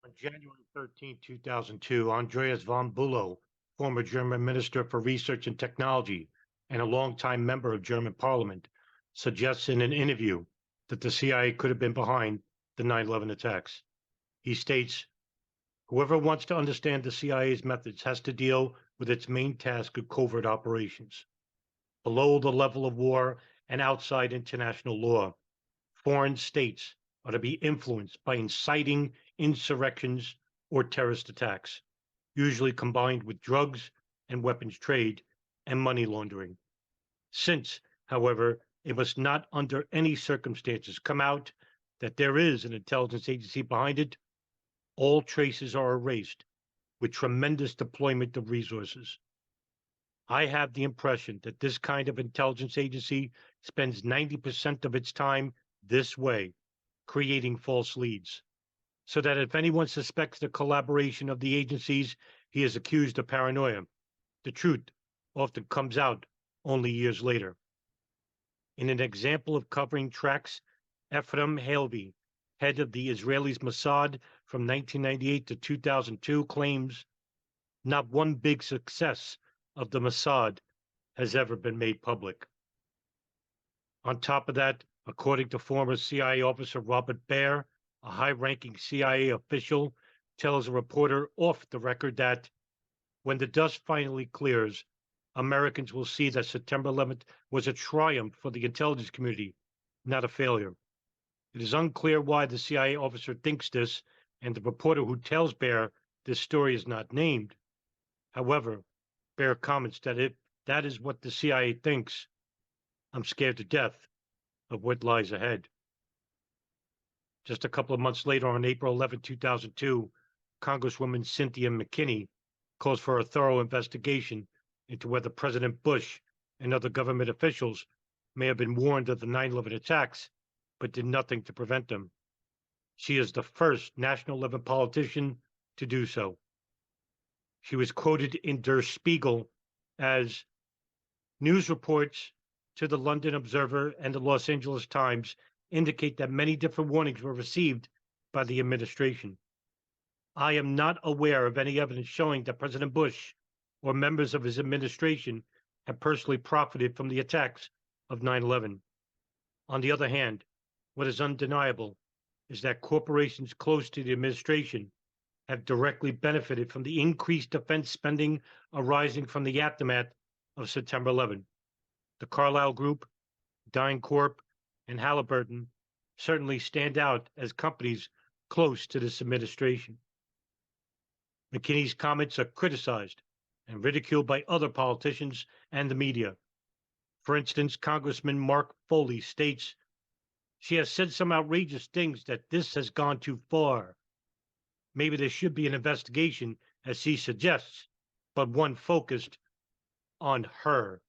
On January 13, 2002, Andreas Von Bulow, former German Minister for Research and Technology and a longtime member of German Parliament, suggests in an interview that the CIA could have been behind the 9/11 attacks. He states, "Whoever wants to understand the CIA's methods has to deal with its main task of covert operations. Below the level of war and outside international law, foreign states are to be influenced by inciting insurrections or terrorist attacks, usually combined with drugs and weapons trade and money laundering. Since, however, it must not under any circumstances come out that there is an intelligence agency behind it, all traces are erased with tremendous deployment of resources. I have the impression that this kind of intelligence agency spends 90% of its time this way, creating false leads, so that if anyone suspects the collaboration of the agencies, he is accused of paranoia. The truth often comes out only years later." In an example of covering tracks, Ephraim Halevy, head of the Israelis Mossad from 1998 to 2002, claims not one big success of the Mossad has ever been made public. On top of that, according to former CIA officer Robert Baer, a high-ranking CIA official tells a reporter off the record that when the dust finally clears, Americans will see that September 11th was a triumph for the intelligence community, not a failure. It is unclear why the CIA officer thinks this, and the reporter who tells Baer this story is not named. However, Baer comments that if that is what the CIA thinks, I'm scared to death of what lies ahead. Just a couple of months later, on April 11, 2002, Congresswoman Cynthia McKinney calls for a thorough investigation into whether President Bush and other government officials may have been warned of the 9/11 attacks, but did nothing to prevent them. She is the first national level politician to do so. She was quoted in Der Spiegel as news reports to the London Observer and the Los Angeles Times indicate that many different warnings were received by the administration. I am not aware of any evidence showing that President Bush or members of his administration have personally profited from the attacks of 9/11. On the other hand, what is undeniable is that corporations close to the administration have directly benefited from the increased defense spending arising from the aftermath of September 11. The Carlyle Group, DynCorp, and Halliburton certainly stand out as companies close to this administration. McKinney's comments are criticized and ridiculed by other politicians and the media. For instance, Congressman Mark Foley states, "She has said some outrageous things that this has gone too far. Maybe there should be an investigation, as she suggests, but one focused on her."